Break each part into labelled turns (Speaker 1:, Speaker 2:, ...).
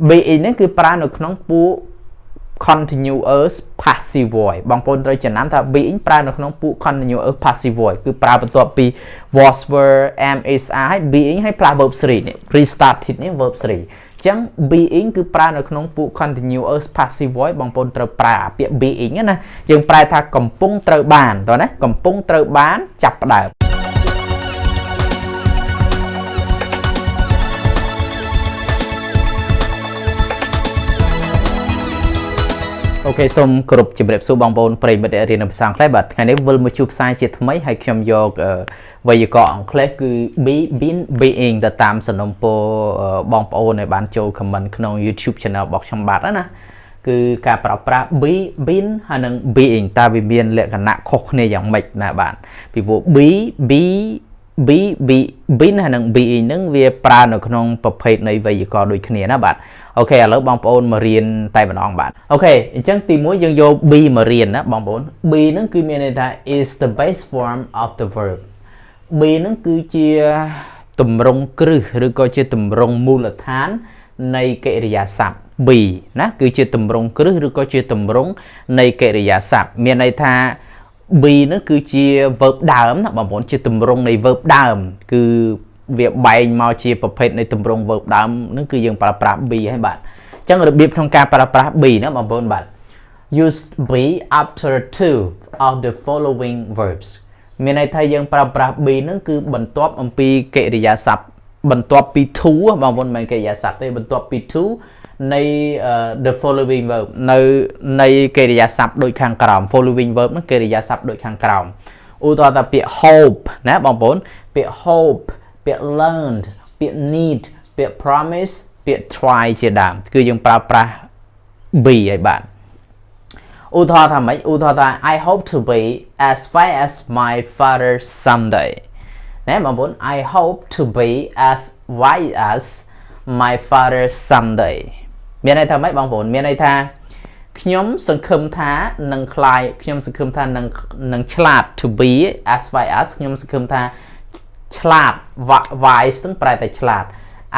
Speaker 1: being ហ្នឹងគឺប្រើនៅក្នុងពួក continuous passive voice បងប្អូនត្រូវចំណាំថា being ប្រើនៅក្នុងពួក continuous passive voice គឺប្រើបន្ទាប់ពី was were am is are ហើយ being ហើយប្រើ verb 3 នេះ restarted នេះ verb 3 អញ្ចឹង being គឺប្រើនៅក្នុងពួក continuous passive voice បងប្អូនត្រូវប្រើពាក្យ being ណាយើងប្រែថាកំពុងត្រូវបានតោះណាកំពុងត្រូវបានចាប់ផ្ដើមអូខេសូមគោរពជម្រាបសួរបងប្អូនប្រិយមិត្តដែលរៀននៅភាសាអង់គ្លេសបាទថ្ងៃនេះវិលមកជួបផ្សាយជាថ្មីហើយខ្ញុំយកវេយ្យាករណ៍អង់គ្លេសគឺ be been being ទៅតាមសំណុំពរបងប្អូនដែលបានចូល comment ក្នុង YouTube channel របស់ខ្ញុំបាទណាគឺការប្រើប្រាស់ be been ហើយនិង being តើវាមានលក្ខណៈខុសគ្នាយ៉ាងម៉េចណាបាទពីព្រោះ been ហើយនិង being ហ្នឹងវាប្រើនៅក្នុងប្រភេទនៃវេយ្យាករណ៍ដូចគ្នាណាបាទអូខេឥឡូវបងប្អូនមករៀនតែម្ដងបាទអូខេអញ្ចឹងទី1យើងយក be មករៀនណាបងប្អូន be ហ្នឹងគឺមានន័យថា is the base form of the verb be ហ្នឹងគឺជាទម្រង់គ្រឹះឬក៏ជាទម្រង់មូលដ្ឋាននៃកិរិយាសព្ទ be ណាគឺជាទម្រង់គ្រឹះឬក៏ជាទម្រង់នៃកិរិយាសព្ទមានន័យថា be ហ្នឹងគឺជា verb ដើមណាបងប្អូនជាទម្រង់នៃ verb ដើមគឺវាបែងមកជាប្រភេទនៃទម្រង់ verb ដើមហ្នឹងគឺយើងប្រើប្រាស់ be ហើយបាទអញ្ចឹងរបៀបក្នុងការប្រើប្រាស់ be ណាបងប្អូនបាទ use be after two of the following verbs មានន័យថាយើងប្រើប្រាស់ be ហ្នឹងគឺបន្ទាប់អំពីកិរិយាសព្ទបន្ទាប់ពី to បងប្អូនមិនកិរិយាសព្ទទេបន្ទាប់ពី to នៃ the following verb នៅនៃកិរិយាសព្ទដូចខាងក្រោម following verb ហ្នឹងកិរិយាសព្ទដូចខាងក្រោមឧទាហរណ៍ថាពាក្យ hope ណាបងប្អូនពាក្យ hope ពាក្យ learned ពាក្យ need ពាក្យ promise ពាក្យ try ជាដើមគឺយើងប្រើប្រាស់ be ឲ្យបានឧទាហរណ៍ថាម៉េចឧទាហរណ៍ថា I hope to be as fine as my father someday ណាបងប្អូន I hope to be as wise as my father someday មានន័យថាម៉េចបងប្អូនមានន័យថាខ្ញុំសង្ឃឹមថានឹងខ្លាយខ្ញុំសង្ឃឹមថានឹងឆ្លាត to be as wise as ខ្ញុំសង្ឃឹមថាឆ្លាត wise ហ្នឹងប្រែតែឆ្លាត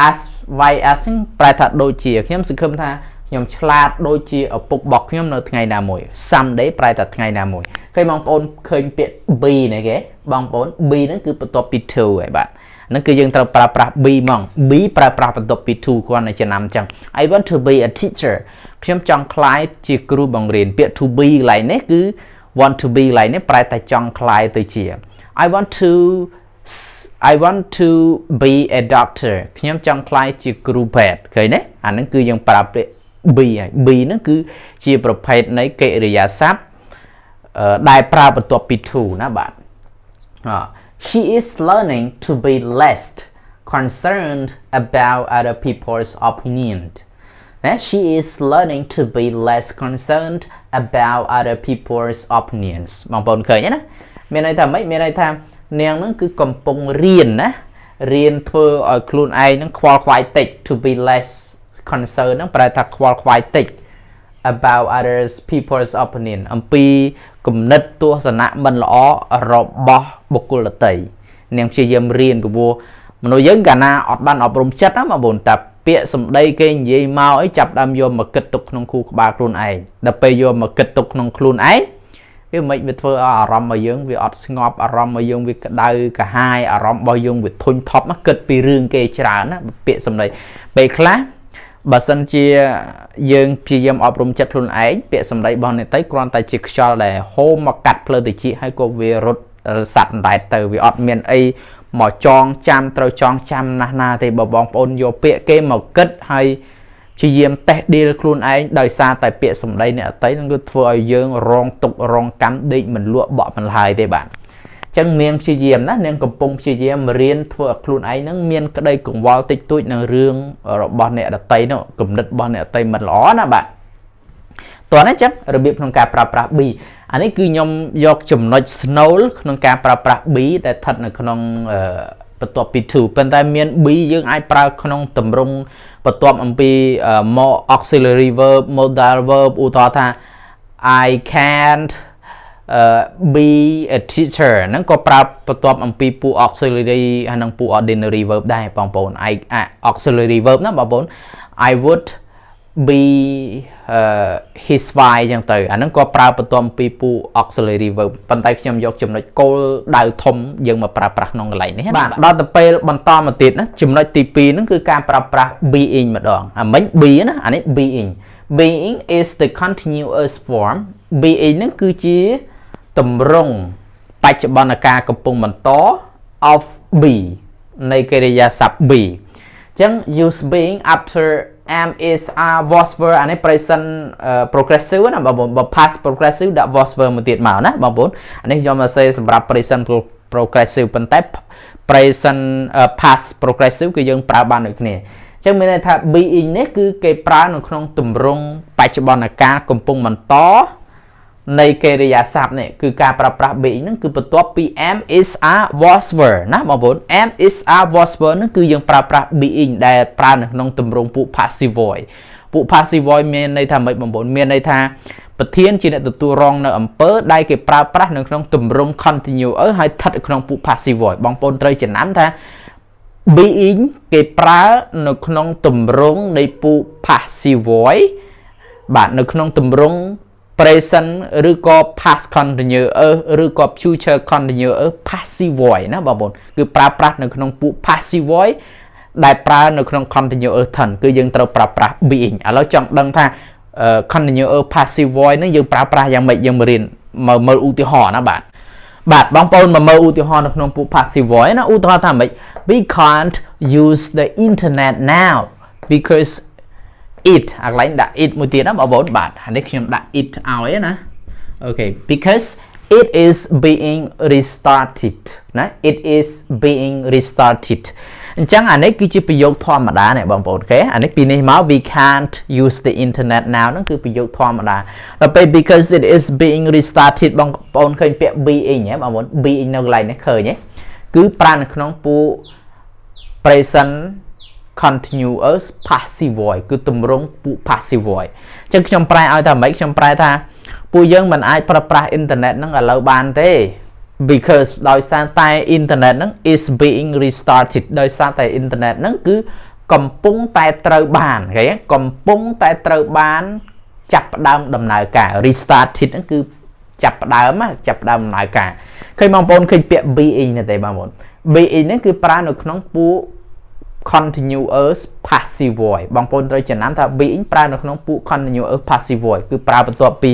Speaker 1: as wise as ហ្នឹងប្រែថាដូចជាខ្ញុំសង្ឃឹមថាខ្ញុំឆ្លាតដូចជាឪពុករបស់ខ្ញុំនៅថ្ងៃណាមួយ someday ប្រែថាថ្ងៃណាមួយឃើញបងប្អូនឃើញពាក្យ be នេះគេបងប្អូន be ហ្នឹងគឺបន្ទាប់ពី to ហើយបាទហ្នឹងគឺយើងត្រូវប្រើប្រាស់ be ហ្មង be ប្រើប្រាស់បន្ទាប់ពី to គាត់នៅចំណាំអញ្ចឹង I want to be a teacher ខ្ញុំចង់ក្លាយជាគ្រូបង្រៀនពាក្យ to be កន្លែងនេះគឺ want to be កន្លែងនេះប្រែតែចង់ក្លាយទៅជា I want to be a doctor ខ្ញុំចង់ក្លាយជាគ្រូពេទ្យឃើញទេអាហ្នឹងគឺយើងប្រើពាក្យ be ហើយ be ហ្នឹងគឺជាប្រភេទនៃកិរិយាសព្ទដែលប្រើបន្ទាប់ពី to ណាបាទShe is learning to be less concerned about other people's opinion. She is learning to be less concerned about other people's opinions. បងប្អូនឃើញណាមានន័យថាម៉េចមានន័យថានាងហ្នឹងគឺកំពុងរៀនណារៀនធ្វើឲ្យខ្លួនឯងហ្នឹងខ្វល់ខ្វាយតិច to be less concerned ហ្នឹងប្រែថាខ្វល់ខ្វាយតិច about others people's opinion អំពីគំនិតទស្សនៈមិនល្អរបស់បុគ្គលដទៃនាងព្យាយាមរៀនពីព្រោះមនុស្សយើងកាលណាអត់បានអប់រំចិត្តណាបងប្អូនតែពាក្យសម្ដីគេនិយាយមកអីចាប់ដើមយកមកគិតទុកក្នុងខួរក្បាលខ្លួនឯងដល់ពេលយកមកគិតទុកក្នុងខ្លួនឯងវាមិនវាធ្វើឲ្យអារម្មណ៍របស់យើងវាអត់ស្ងប់អារម្មណ៍របស់យើងវាក្តៅកាហាយអារម្មណ៍របស់យើងវាធុញថប់ណាគិតពីរឿងគេច្រើនណាពាក្យសម្ដីពេលខ្លះបើសិនជាយើងព្យាយាមអប់រំចិត្តខ្លួនឯងពាក្យសម្ដីរបស់អ្នកទៅគ្រាន់តែជាខ្យល់ដែលហូរមកកាត់ផ្លូវតិចហើយក៏វារត់សัตว์អណ្ដែតទៅវាអត់មានអីមកចងចាំត្រូវចងចាំណាស់ណាទេបើបងប្អូនយកពាក្យគេមកគិតហើយព្យាយាមតេះឌីលខ្លួនឯងដោយសារតែពាក្យសម្ដីអ្នកអតីនឹងគឺធ្វើឲ្យយើងរងទុក្ខរងកម្មដេកមិនលក់បក់មិនហើយទេបាទចឹងនាងព្យាយាមណានាងកំពុងព្យាយាមរៀនធ្វើឲ្យខ្លួនឯងនឹងមានក្តីកង្វល់តិចតួចនៅរឿងរបស់អ្នកដតីនោះគំនិតរបស់អ្នកដតីមិនល្អណាបាទតោះណាចឹងរបៀបក្នុងការប្រើប្រាស់ be អានេះគឺខ្ញុំយកចំណុច snow ក្នុងការប្រើប្រាស់ be ដែលស្ថិតនៅក្នុងបន្ទាប់ពី to ប៉ុន្តែមាន be យើងអាចប្រើក្នុងទម្រង់បន្ទាប់អំពី more auxiliary verb modal verb ឧទាហរណ៍ថា I can't be a teacher ហ្នឹងក៏ប្រើបន្ទាប់អំពីពួក auxiliary ហើយនិងពួក ordinary verb ដែរបងប្អូន auxiliary verb ណាបងប្អូន I would be his wife ចឹងទៅអាហ្នឹងក៏ប្រើបន្ទាប់ពីពូ auxiliary verb ប៉ុន្តែខ្ញុំយកចំណុចគោលដៅធំយើងមកប្រើប្រាស់ក្នុងកន្លែងនេះបាទដល់ទៅពេលបន្តមកទៀតណាចំណុចទី2ហ្នឹងគឺការប្រើប្រាស់ being ម្ដងអាមិញ be ណាអានេះ being is the continuous form being ហ្នឹងគឺជាទម្រង់បច្ចុប្បន្នកាលកំពុងបន្ត of be នៃកិរិយាសព្ទ be អញ្ចឹង use being after am is are was were អានេះ present progressive ណាបងប្អូនបើ past progressive ដាក់ was were មួយទៀតមកណាបងប្អូនអានេះខ្ញុំមកសេសម្រាប់ present progressive ប៉ុន្តែ present past progressive គឺយើងប្រើបានដូចគ្នាអញ្ចឹងមានន័យថា being នេះគឺគេប្រើនៅក្នុងទម្រង់បច្ចុប្បន្នកាលកំពុងបន្តនៃកិរិយាសព្ទនេះគឺការប្រើប្រាស់ being ហ្នឹងគឺបន្ទាប់ពី am is are was were ណាបងប្អូន am is are was were ហ្នឹងគឺយើងប្រើប្រាស់ being ដែលប្រើនៅក្នុងទម្រង់ពួក passive voice ពួក passive voice មានន័យថាម៉េចបងប្អូនមានន័យថាប្រធានជាអ្នកទទួលរងនៅអំពើដែលគេប្រើប្រាស់នៅក្នុងទម្រង់ continuous ហើយស្ថិតនៅក្នុងពួក passive voice បងប្អូនត្រូវចំណាំថា being គេប្រើនៅក្នុងទម្រង់នៃពួក passive voice បាទនៅក្នុងទម្រង់present ឬក៏ past continuous ឬក៏ future continuous passive voice ណាបងប្អូនគឺប្រើប្រាស់នៅក្នុងពួក passive voice ដែលប្រើនៅក្នុង continuous tense គឺយើងត្រូវប្រើប្រាស់ being ឥឡូវចង់ដឹងថា continuous passive voice ហ្នឹងយើងប្រើប្រាស់យ៉ាងម៉េចយើងមករៀនមកមើលឧទាហរណ៍ណាបាទបងប្អូនមកមើលឧទាហរណ៍នៅក្នុងពួក passive voice ណាឧទាហរណ៍ថាម៉េច we can't use the internet now because it អាកន្លែងដាក់ it មួយទៀតណាបងប្អូនបាទអានេះខ្ញុំដាក់ it ឲ្យណាអូខេ because it is being restarted ណា it is being restarted អញ្ចឹងអានេះគឺជាប្រយោគធម្មតានេះបងប្អូនអូខេអានេះពីនេះមក we can't use the internet now ហ្នឹងគឺប្រយោគធម្មតាដល់ពេល because it is being restarted បងប្អូនឃើញពាក្យ being ហ៎បងប្អូន being នៅកន្លែងនេះឃើញទេគឺប្រើនៅក្នុងពួក present continuous passive voice គឺទម្រង់ពួក passive voice អញ្ចឹងខ្ញុំប្រែឲ្យថាម៉េចខ្ញុំប្រែថាពួកយើងមិនអាចប្រើប្រាស់អ៊ីនធឺណិតហ្នឹងឥឡូវបានទេ because ដោយសារតែអ៊ីនធឺណិតហ្នឹង is being restarted ដោយសារតែអ៊ីនធឺណិតហ្នឹងគឺកំពុងតែត្រូវបានឃើញកំពុងតែត្រូវបានចាប់ផ្ដើមដំណើរការ restarted ហ្នឹងគឺចាប់ផ្ដើមដំណើរការឃើញបងប្អូនឃើញពាក្យ being នេះទេបងប្អូន being ហ្នឹងគឺប្រើនៅក្នុងពួក continuous passive voice បងប្អូនត្រូវចំណាំថា being ប្រើនៅក្នុងពួក continuous passive voice គឺប្រើបន្ទាប់ពី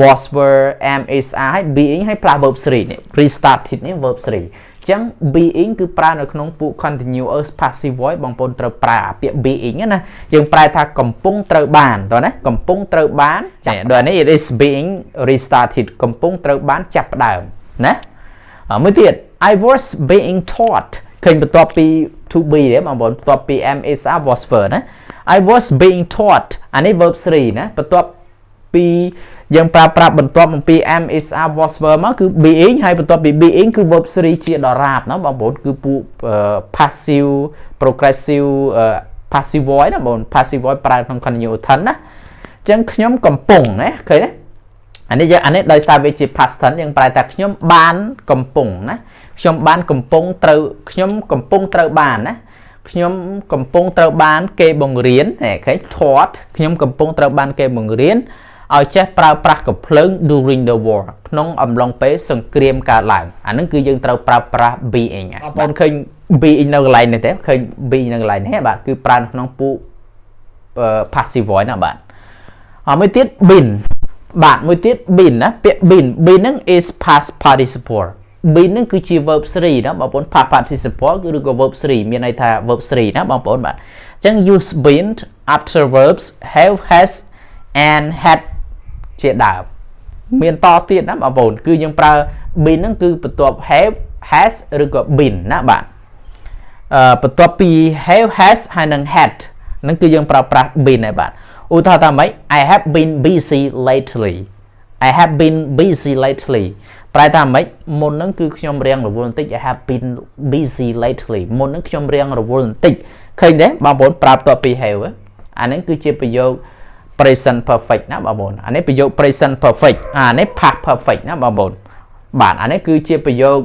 Speaker 1: was were am is are ហើយ being ហើយប្រើ verb 3 នេះ restarted នេះ verb 3 អញ្ចឹង being គឺប្រើនៅក្នុងពួក continuous passive voice បងប្អូនត្រូវប្រើពាក្យ being ណាយើងប្រែថាកំពុងត្រូវបានតោះណាកំពុងត្រូវបានចាដូចនេះ it is being restarted កំពុងត្រូវបានចាប់ផ្ដើមណាមួយទៀត I was being taught ឃើញបន្ទាប់ពី to be ទេបងប្អូនបន្ទាប់ពី am is are was were ណា I was being taught អានេះ verb 3 ណាបន្ទាប់ពីយើងប្រើប្រាស់បន្ទាប់អំពី am is are was were មកគឺ being ហើយបន្ទាប់ពី being គឺ verb 3 ជាដរាបណាបងប្អូនគឺពួក passive progressive passive voice ណាបងប្អូន passive voice ប្រើក្នុង continuous tense ណាអញ្ចឹងខ្ញុំកំពុងណាឃើញទេអានេះដោយសារវាជា past tense យើងប្រែថាខ្ញុំបានកំពុងណាខ្ញុំបានកំពុងត្រូវខ្ញុំកំពុងត្រូវបានណាខ្ញុំកំពុងត្រូវបានគេបង្រៀនឃើញ taught ខ្ញុំកំពុងត្រូវបានគេបង្រៀនឲ្យចេះប្រើប្រាស់កាភ្លើង during the war ក្នុងអំឡុងពេលសង្គ្រាមកើតឡើងអាហ្នឹងគឺយើងត្រូវប្រើប្រាស់ being បងប្អូនឃើញ being នៅកន្លែងនេះទេឃើញ being នៅកន្លែងនេះបាទគឺប្រើក្នុងពួក passive voice ណាបាទមួយទៀត been បាទមួយទៀត been ណាពាក្យ been ហ្នឹង is past participle been ហ្នឹងគឺជា verb 3ណាបងប្អូន past participle គឺឬក៏ verb 3មានន័យថា verb 3ណាបងប្អូនបាទអញ្ចឹង use been after verbs have has and had ជាដើមមានតទៀតណាបងប្អូនគឺយើងប្រើ been ហ្នឹងគឺបន្ទាប់ have has ឬក៏ been ណាបាទបន្ទាប់ពី have has ហើយនិង had ហ្នឹងគឺយើងប្រើប្រាស់ been ហើយបាទឧទាហរណ៍ថាម៉េច I have been busy lately I have been busy lately ប្រែថាម៉េចមុនហ្នឹងគឺខ្ញុំរៀងរវល់បន្តិច I have been busy lately មុនហ្នឹងខ្ញុំរៀងរវល់បន្តិចឃើញទេបងប្អូនប្រាប់តពី have អាហ្នឹងគឺជាប្រយោគ present perfect ណាបងប្អូនអានេះប្រយោគ present perfect អានេះ past perfect ណាបងប្អូនបាទអានេះគឺជាប្រយោគ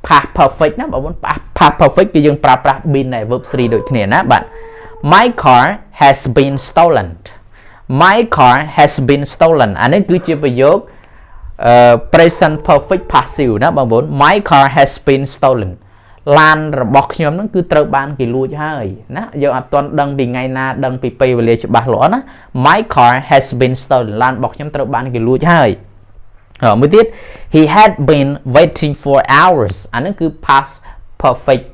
Speaker 1: past perfect ណាបងប្អូន past perfect គឺយើងប្រើប្រាស់ been នៃ verb 3ដូចគ្នាណាបាទ My car has been stolen my car has been stolen អានេះគឺជាប្រយោគpresent perfect passive ណាបងប្អូន my car has been stolen ឡានរបស់ខ្ញុំហ្នឹងគឺត្រូវបានគេលួចហើយណាយើងអត់ទាន់ដឹងពីថ្ងៃណាដឹងពីពេលវេលាច្បាស់លាស់ណា my car has been stolen ឡានរបស់ខ្ញុំត្រូវបានគេលួចហើយមួយទៀត he had been waiting for hours អានេះគឺ past perfect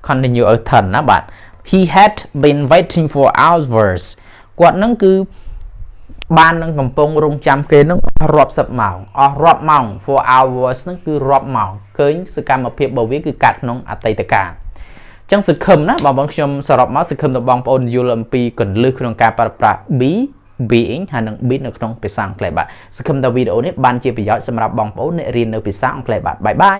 Speaker 1: continuous tense ណាបាទ he had been waiting for hours គាត់នឹងគឺបាននឹងកំពុងរងចាំគេនឹងរាប់សិបម៉ោងអស់រាប់ម៉ោង for hours នឹងគឺរាប់ម៉ោងឃើញសកម្មភាពរបស់វាគឺកាត់ក្នុងអតីតកាលអញ្ចឹងសង្ឃឹមណាបងប្អូនខ្ញុំសរុបមកសង្ឃឹមទៅបងប្អូនយល់អំពីគន្លឹះក្នុងការប្រើប្រាស់ be being ហើយនិង be នៅក្នុងភាសាអង់គ្លេសបាទសង្ឃឹមថាវីដេអូនេះបានជាប្រយោជន៍សម្រាប់បងប្អូនអ្នករៀននៅភាសាអង់គ្លេសបាទបាយបាយ